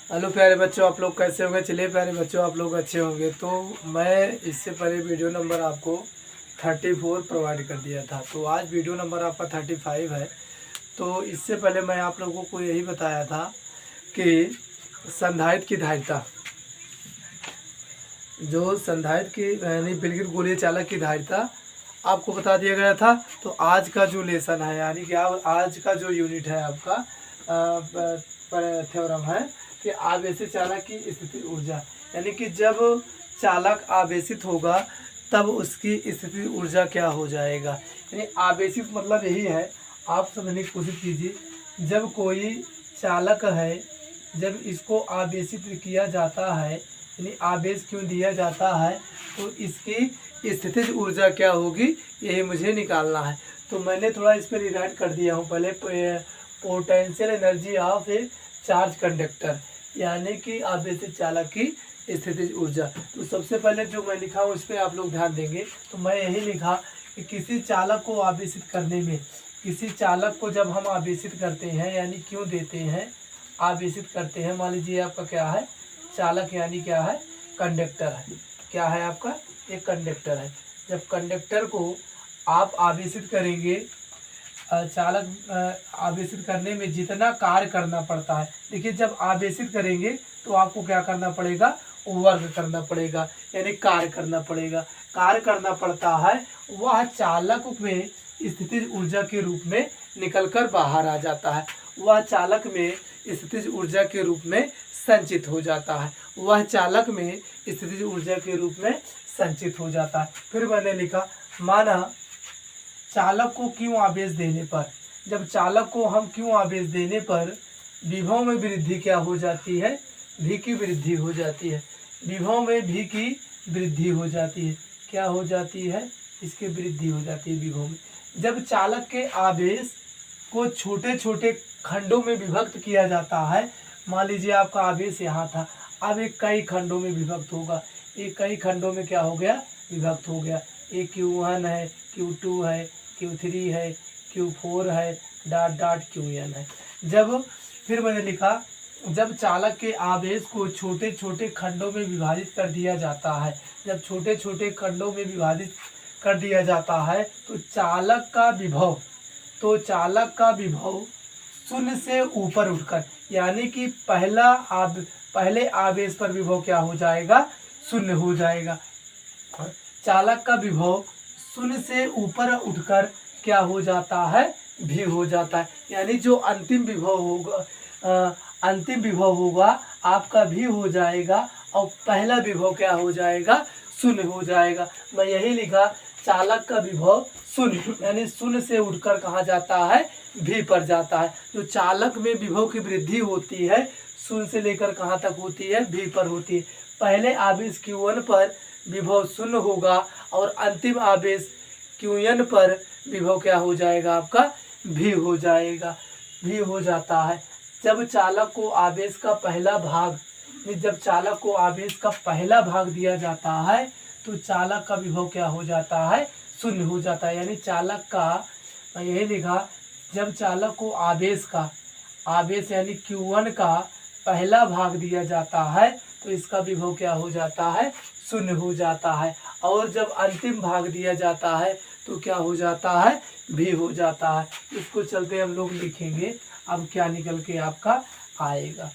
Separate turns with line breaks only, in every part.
Hello प्यारे बच्चों, आप लोग कैसे होंगे। चलिए प्यारे बच्चों, आप लोग अच्छे होंगे। तो मैं इससे पहले वीडियो नंबर आपको 34 प्रोवाइड कर दिया था, तो आज वीडियो नंबर आपका 35 है। तो इससे पहले मैं आप लोगों को यही बताया था कि संधारित्र की धारिता, जो संधारित्र की यानी विलगित गोलीय चालक की धारिता आपको बता दिया गया था। तो आज का जो लेसन है, यानी कि आज का जो यूनिट है आपका थ्योरम है कि आवेशित चालक की स्थिति ऊर्जा, यानी कि जब चालक आवेशित होगा तब उसकी स्थिति ऊर्जा क्या हो जाएगा। यानी आवेशित मतलब यही है, आप समझने की कोशिश कीजिए। जब कोई चालक है, जब इसको आवेशित किया जाता है, यानी आवेश क्यों दिया जाता है, तो इसकी स्थितिज ऊर्जा क्या होगी, यही मुझे निकालना है। तो मैंने थोड़ा इस पर रिराइट कर दिया हूँ पहले। Potential energy of A charge conductor, यानी कि आवेशित चालक की स्थितिज ऊर्जा। तो सबसे पहले जो मैं लिखा हूँ उस पर आप लोग ध्यान देंगे। तो मैं यही लिखा कि किसी चालक को आवेशित करने में, किसी चालक को जब हम आवेशित करते हैं, यानी क्यों देते हैं, आवेशित करते हैं। मान लीजिए आपका क्या है, चालक यानी क्या है, कंडक्टर है। क्या है आपका, एक कंडक्टर है। जब कंडक्टर को आप आवेशित करेंगे, चालक आवेशित करने में जितना कार्य करना पड़ता है, देखिए जब आवेशित करेंगे तो आपको क्या करना पड़ेगा, वर्क करना पड़ेगा, यानी कार्य करना पड़ेगा। कार्य करना पड़ता है, वह चालक में स्थितिज ऊर्जा के रूप में निकलकर बाहर आ जाता है। वह चालक में स्थितिज ऊर्जा के रूप में संचित हो जाता है। वह चालक में स्थितिज ऊर्जा के रूप में संचित हो जाता है। फिर मैंने लिखा, माना चालक को क्यों आवेश देने पर, जब चालक को हम क्यों आवेश देने पर विभव में वृद्धि क्या हो जाती है, भी की वृद्धि हो जाती है। विभव में भी की वृद्धि हो जाती है। क्या हो जाती है, इसकी वृद्धि हो जाती है विभव में। जब चालक के आवेश को छोटे छोटे खंडों में विभक्त किया जाता है, मान लीजिए आपका आवेश यहाँ था, अब एक कई खंडों में विभक्त होगा। एक कई खंडों में क्या हो गया, विभक्त हो गया। एक Q1 है, Q2 है, Q3 है, Q4 है, डॉट डॉट Qn है। जब फिर मैंने लिखा, जब चालक के आवेश को छोटे छोटे खंडों में विभाजित कर दिया जाता है, जब छोटे छोटे खंडों में विभाजित कर दिया जाता है तो चालक का विभव, तो चालक का विभव शून्य से ऊपर उठकर, यानी कि पहले आवेश पर विभव क्या हो जाएगा, शून्य हो जाएगा। चालक का विभव शून्य से ऊपर उठकर क्या हो जाता है, भी हो जाता है। यानी जो अंतिम विभव होगा, अंतिम विभव होगा आपका भी हो जाएगा, और पहला विभव क्या हो जाएगा, शून्य हो जाएगा। मैं यही लिखा, चालक का विभव शून्य, यानी शून्य से उठकर कहाँ जाता है, भी पर जाता है। जो चालक में विभव की वृद्धि होती है, शून्य से लेकर कहाँ तक होती है, भी पर होती है। पहले आवेश Q1 पर विभव शून्य होगा, और अंतिम आवेश Qn पर विभव क्या हो जाएगा, आपका भी हो जाएगा, भी हो जाता है। जब चालक को आवेश का पहला भाग, जब चालक को आवेश का पहला भाग दिया जाता है तो चालक का विभव क्या हो जाता है, शून्य हो जाता है। यानी चालक का, मैं यही लिखा, जब चालक को आवेश का, आवेश यानी Q1 का पहला भाग दिया जाता है तो इसका विभव क्या हो जाता है, शून्य हो जाता है। और जब अंतिम भाग दिया जाता है तो क्या हो जाता है, भी हो जाता है। इसको चलते हम लोग लिखेंगे, अब क्या निकल के आपका आएगा।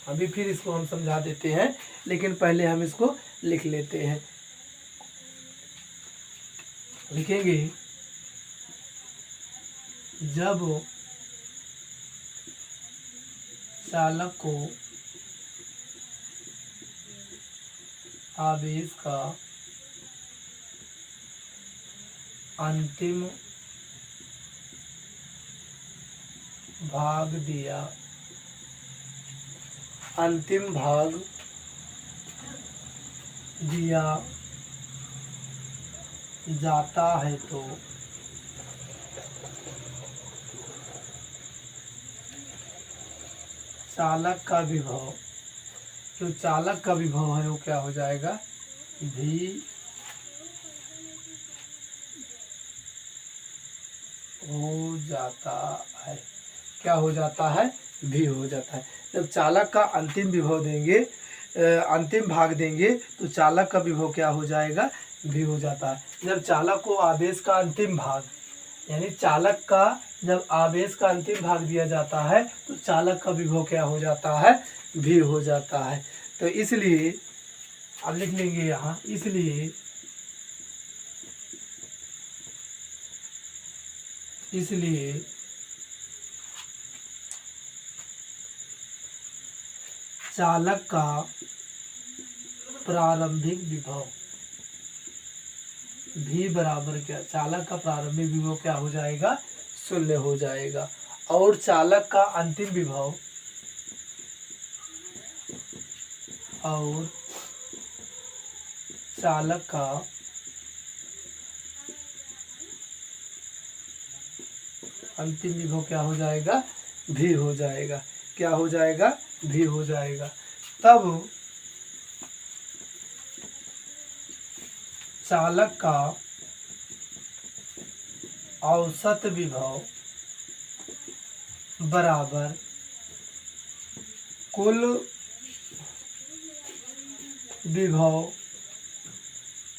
अभी फिर इसको हम समझा देते हैं, लेकिन पहले हम इसको लिख लेते हैं। लिखेंगे, जब चालक को आवेश का अंतिम भाग दिया, अंतिम भाग दिया जाता है तो चालक का विभव, जो चालक का विभव है वो क्या हो जाएगा, भी हो जाता है। क्या हो जाता है, भी हो जाता है। जब चालक का अंतिम विभव देंगे, अंतिम भाग देंगे तो चालक का विभव क्या हो जाएगा, भी हो जाता है। जब चालक को आवेश का अंतिम भाग, यानी चालक का जब आवेश का अंतिम भाग दिया जाता है तो चालक का विभव क्या हो जाता है, भी हो जाता है। तो इसलिए अब लिख लेंगे यहाँ, इसलिए चालक का प्रारंभिक विभव भी बराबर क्या, चालक का प्रारंभिक विभव क्या हो जाएगा, 0 हो जाएगा। और चालक का अंतिम विभव, और चालक का अंतिम विभव क्या हो जाएगा, भी हो जाएगा। क्या हो जाएगा, भी हो जाएगा। तब चालक का औसत विभव बराबर कुल विभव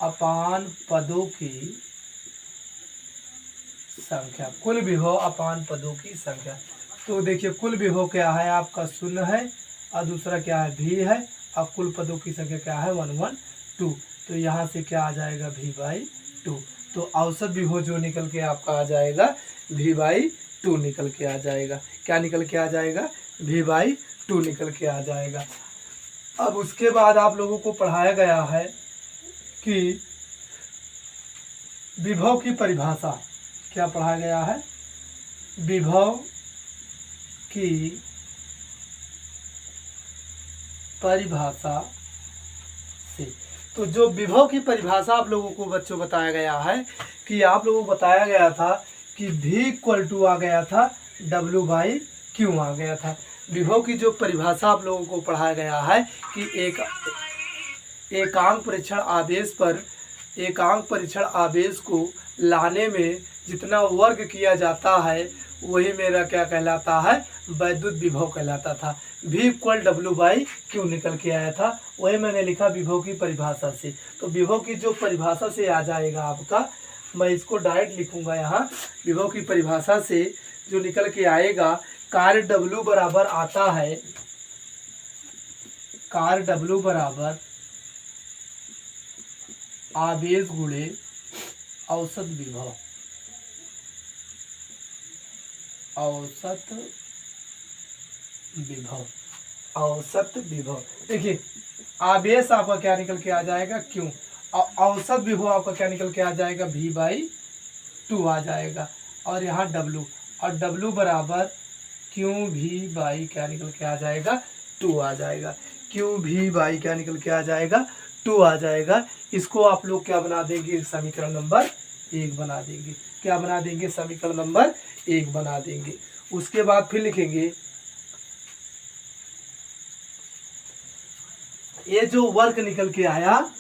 अपान पदों की संख्या, कुल विभव अपान पदों की संख्या। तो देखिए कुल विभव क्या है आपका 0 है, और दूसरा क्या है, भी है, और कुल पदों की संख्या क्या है, 1 1 2। तो यहाँ से क्या आ जाएगा, v/2। तो औसत विभव जो निकल के आपका आ जाएगा, v/2 निकल के आ जाएगा। क्या निकल के आ जाएगा, v/2 निकल के आ जाएगा। अब उसके बाद आप लोगों को पढ़ाया गया है कि विभव की परिभाषा, क्या पढ़ाया गया है, विभव की परिभाषा से। तो जो विभव की परिभाषा आप लोगों को बच्चों बताया गया है कि आप लोगों को बताया गया था कि v आ गया था W/Q आ गया था। विभव की जो परिभाषा आप लोगों को पढ़ाया गया है कि एकांक परीक्षण आवेश को लाने में जितना वर्ग किया जाता है वही मेरा क्या कहलाता है, वैद्युत विभव कहलाता था। v = W/Q निकल के आया था, वही मैंने लिखा विभव की परिभाषा से। तो विभव की जो परिभाषा से आ जाएगा आपका, मैं इसको डायरेक्ट लिखूंगा यहाँ। विभव की परिभाषा से जो निकल के आएगा, कार्य W बराबर आता है, कार्य W बराबर आवेश गुणे औसत विभव, औसत विभव। देखिए आवेश आपका क्या निकल के आ जाएगा, क्यों, और औसत विभव आपका क्या निकल के आ जाएगा, v/2 आ जाएगा। और यहाँ W, और W बराबर QV/ क्या निकल के आ जाएगा, 2 आ जाएगा। QV/ क्या निकल के आ जाएगा, 2 आ जाएगा। इसको आप लोग क्या बना देंगे, समीकरण नंबर 1 बना देंगे। क्या बना देंगे, समीकरण नंबर 1 बना देंगे। उसके बाद फिर लिखेंगे, ये जो वर्ग निकल के आया,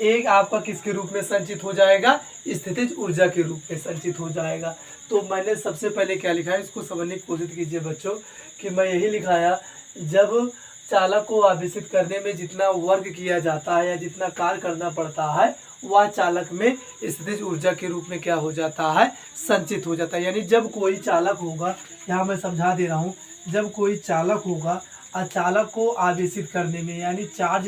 एक आपका किसके रूप में संचित हो जाएगा, स्थितिज ऊर्जा के रूप में संचित हो जाएगा। तो मैंने सबसे पहले क्या लिखा है, इसको समझने की कोशिश कीजिए बच्चों, कि मैं यही लिखाया, जब चालक को आवेशित करने में जितना वर्ग किया जाता है या जितना कार्य करना पड़ता है, वह चालक में स्थितिज ऊर्जा के रूप में क्या हो जाता है, संचित हो जाता है। यानी जब कोई चालक होगा, यहाँ मैं समझा दे रहा हूँ, जब कोई चालक होगा और चालक को आवेशित करने में यानी चार्ज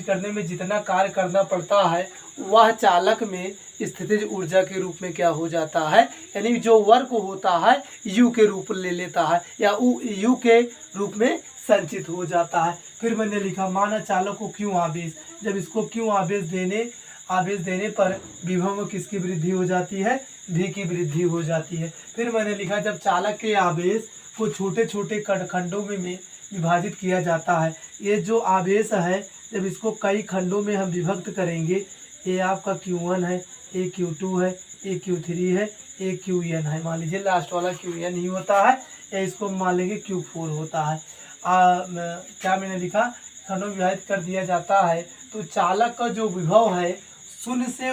करने में जितना कार्य करना पड़ता है, वह चालक में स्थितिज ऊर्जा के रूप में क्या हो जाता है, यानी जो वर्क होता है U के रूप ले लेता है या U के रूप में संचित हो जाता है। फिर मैंने लिखा, माना चालक को Q आवेश, जब इसको Q आवेश देने पर विभव में किसकी वृद्धि हो जाती है, V की वृद्धि हो जाती है। फिर मैंने लिखा, जब चालक के आवेश को छोटे छोटे खंडों में विभाजित किया जाता है, ये जो आवेश है जब इसको कई खंडों में हम विभक्त करेंगे, ये आपका Q1 है, ये Q2 है, ये Q3 है, ये Qn है, मान लीजिए लास्ट वाला Qn ही होता है, या इसको मान लेंगे Q4 होता है। क्या मैंने लिखा, खंडों में विभाजित कर दिया जाता है, तो चालक का जो विभव है शून्य से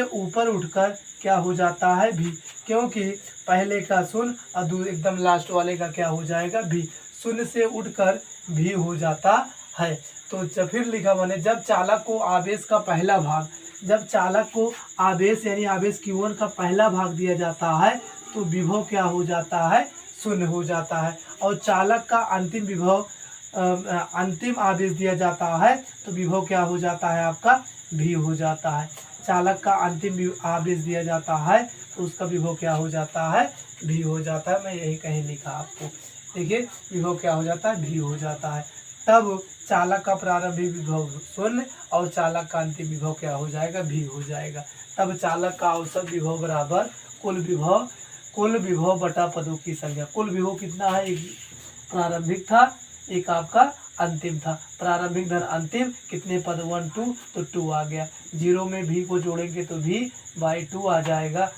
ऊपर उठकर क्या हो जाता है भी, क्योंकि पहले का शून्य और एकदम लास्ट वाले का क्या हो जाएगा भी, शून्य से उठकर भी हो जाता है। तो फिर लिखा मैंने, जब चालक को आवेश का पहला भाग, जब चालक को आवेश यानी आवेश Q1 का पहला भाग दिया जाता है तो विभव क्या हो जाता है, शून्य हो जाता है। और चालक का अंतिम विभव अंतिम आवेश दिया जाता है तो विभव क्या हो जाता है आपका, भी हो जाता है। चालक का अंतिम आवेश दिया जाता है तो उसका विभव क्या हो जाता है, भी हो जाता है। मैं यही कहीं लिखा आपको, देखिए विभव क्या हो जाता है, भी हो जाता है। तब चालक का प्रारंभिक विभव शून्य और चालक का अंतिम विभव क्या हो जाएगा, भी हो जाएगा। तब चालक का औसत विभव बराबर कुल विभव बटा पदों की संख्या। कुल विभव कितना है, एक प्रारंभिक था, एक आपका अंतिम था। प्रारंभिक धन अंतिम कितने पद, 1 2, तो 2 आ गया। 0 में भी को जोड़ेंगे तो भी बाई 2 आ जाएगा।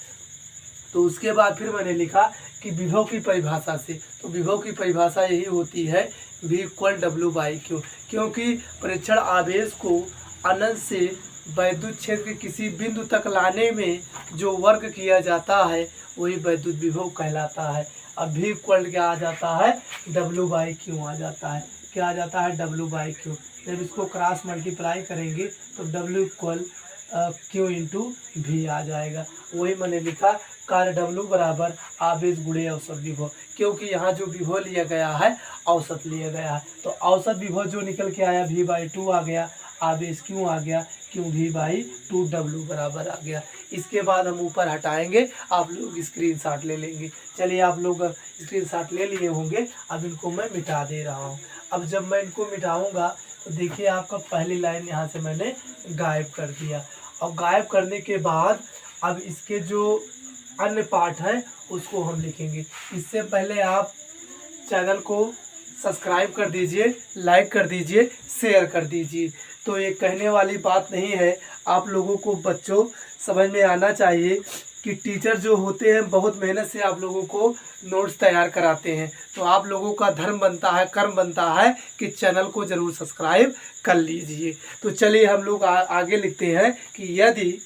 तो उसके बाद फिर मैंने लिखा कि विभव की परिभाषा से, तो विभव की परिभाषा यही होती है V इक्वल W/Q, क्योंकि परीक्षण आवेश को अनंत से वैद्युत क्षेत्र के किसी बिंदु तक लाने में जो वर्क किया जाता है वही वैद्युत विभव कहलाता है। अब V इक्वल क्या आ जाता है, W/Q आ जाता है। क्या आ जाता है, W/Q। जब इसको क्रॉस मल्टीप्लाई करेंगे तो W equal Q into V आ जाएगा। वही मैंने लिखा, कार्य W बराबर आवेश गुणे औसत विभव, क्योंकि यहाँ जो विभव लिया गया है औसत लिया गया है। तो औसत विभव जो निकल के आया V/2 आ गया, आवेश Q आ गया, Q/2 W बराबर आ गया। इसके बाद हम ऊपर हटाएंगे, आप लोग स्क्रीनशॉट ले लेंगे। चलिए आप लोग स्क्रीनशॉट ले लिए होंगे, अब इनको मैं मिटा दे रहा हूँ। अब जब मैं इनको मिटाऊंगा तो देखिए आपका पहली लाइन यहाँ से मैंने गायब कर दिया। और गायब करने के बाद अब इसके जो अन्य पार्ट हैं उसको हम लिखेंगे। इससे पहले आप चैनल को सब्सक्राइब कर दीजिए, लाइक कर दीजिए, शेयर कर दीजिए। तो ये कहने वाली बात नहीं है, आप लोगों को बच्चों समझ में आना चाहिए कि टीचर जो होते हैं बहुत मेहनत से आप लोगों को नोट्स तैयार कराते हैं। तो आप लोगों का धर्म बनता है, कर्म बनता है कि चैनल को ज़रूर सब्सक्राइब कर लीजिए। तो चलिए हम लोग आगे लिखते हैं कि यदि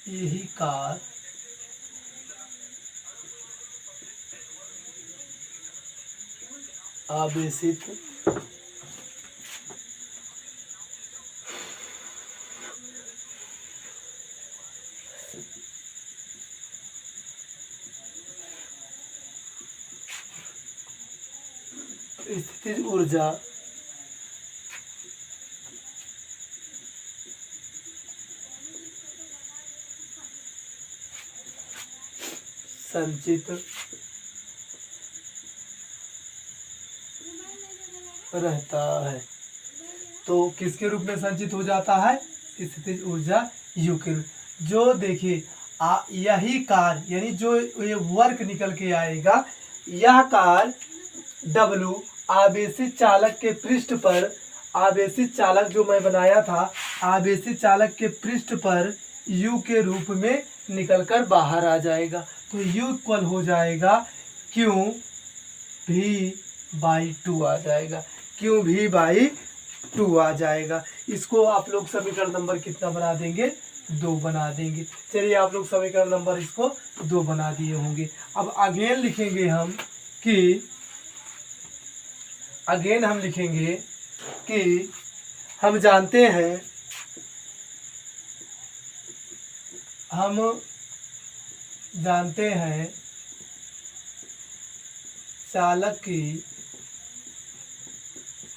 यही कार आवेशित स्थितिज ऊर्जा संचित रहता है। तो किसके रूप में संचित हो जाता है, स्थितिज ऊर्जा U के रूप। जो देखिए यही कार्य यानी जो ये वर्क निकल के आएगा, यह कार्य W आवेशित चालक के पृष्ठ पर, आवेशित चालक जो मैं बनाया था, आवेशित चालक के पृष्ठ पर U के रूप में निकलकर बाहर आ जाएगा। तो U इक्वल हो जाएगा QV/2 आ जाएगा, QV/2 आ जाएगा। इसको आप लोग समीकरण नंबर कितना बना देंगे, 2 बना देंगे। चलिए आप लोग समीकरण नंबर इसको 2 बना दिए होंगे। अब अगेन लिखेंगे हम कि हम लिखेंगे कि हम जानते हैं चालक की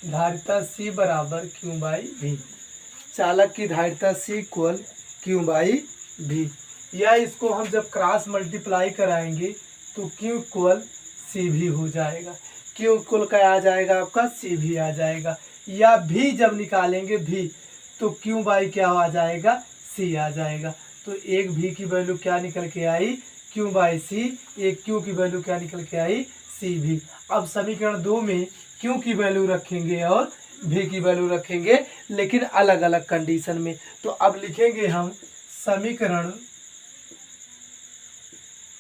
धारिता C बराबर Q/V। चालक की धारिता C इक्वल Q/V। या इसको हम जब क्रॉस मल्टीप्लाई कराएंगे तो Q इक्वल CV हो जाएगा। Q इक्वल क्या आ जाएगा आपका, CV आ जाएगा। या V जब निकालेंगे V तो Q/ क्या आ जाएगा, C आ जाएगा। तो एक V की वैल्यू क्या निकल के आई, Q/C। एक Q की वैल्यू क्या निकल के आई, CV। अब समीकरण 2 में Q की वैल्यू रखेंगे और V की वैल्यू रखेंगे, लेकिन अलग अलग कंडीशन में। तो अब लिखेंगे हम समीकरण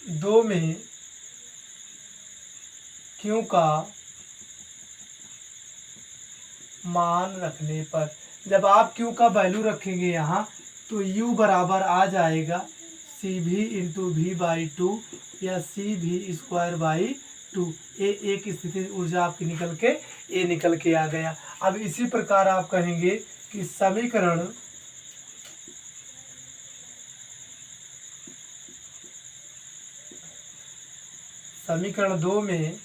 2 में क्यू का मान रखने पर, जब आप क्यू का वैल्यू रखेंगे यहाँ तो u बराबर आ जाएगा सी भी इंटू वी बाई टू या सी भी स्क्वायर बाई टू। ये एक स्थिति ऊर्जा आपकी निकल के आ गया। अब इसी प्रकार आप कहेंगे कि समीकरण 2 में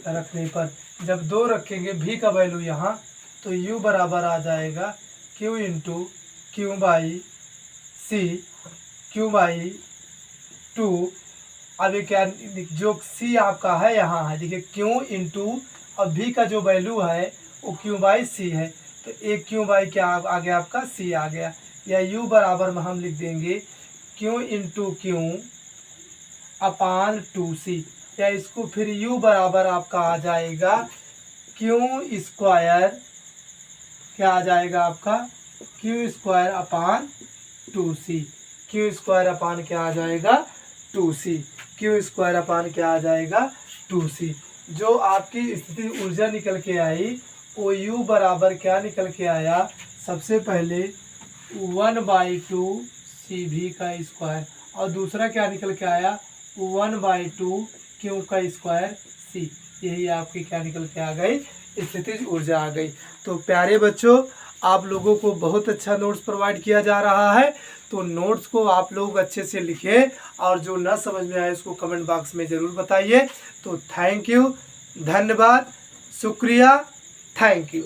रखने पर, जब 2 रखेंगे v का वैल्यू यहाँ तो u बराबर आ जाएगा q into Q by C Q by two. अब ये क्या, जो c आपका है यहाँ है, देखिए q इंटू और v का जो वैल्यू है वो q बाई सी है, तो एक q बाई क्या आ गया आपका c आ गया, या u बराबर में हम लिख देंगे q into q upon two C, या इसको फिर u बराबर आपका आ जाएगा क्यू स्क्वायर, क्या आ जाएगा आपका Q square upon two C, Q square upon क्या आ जाएगा two C, Q square upon क्या आ जाएगा टू सी। जो आपकी स्थिति ऊर्जा निकल के आई वो u बराबर क्या निकल के आया, सबसे पहले 1/2 सी भी का स्क्वायर, और दूसरा क्या निकल के आया 1/2 क्यू का स्क्वायर सी। यही आपकी क्या निकल के आ गई, स्थितिज ऊर्जा आ गई। तो प्यारे बच्चों, आप लोगों को बहुत अच्छा नोट्स प्रोवाइड किया जा रहा है, तो नोट्स को आप लोग अच्छे से लिखें और जो ना समझ में आए उसको कमेंट बॉक्स में ज़रूर बताइए। तो थैंक यू, धन्यवाद, शुक्रिया, थैंक यू।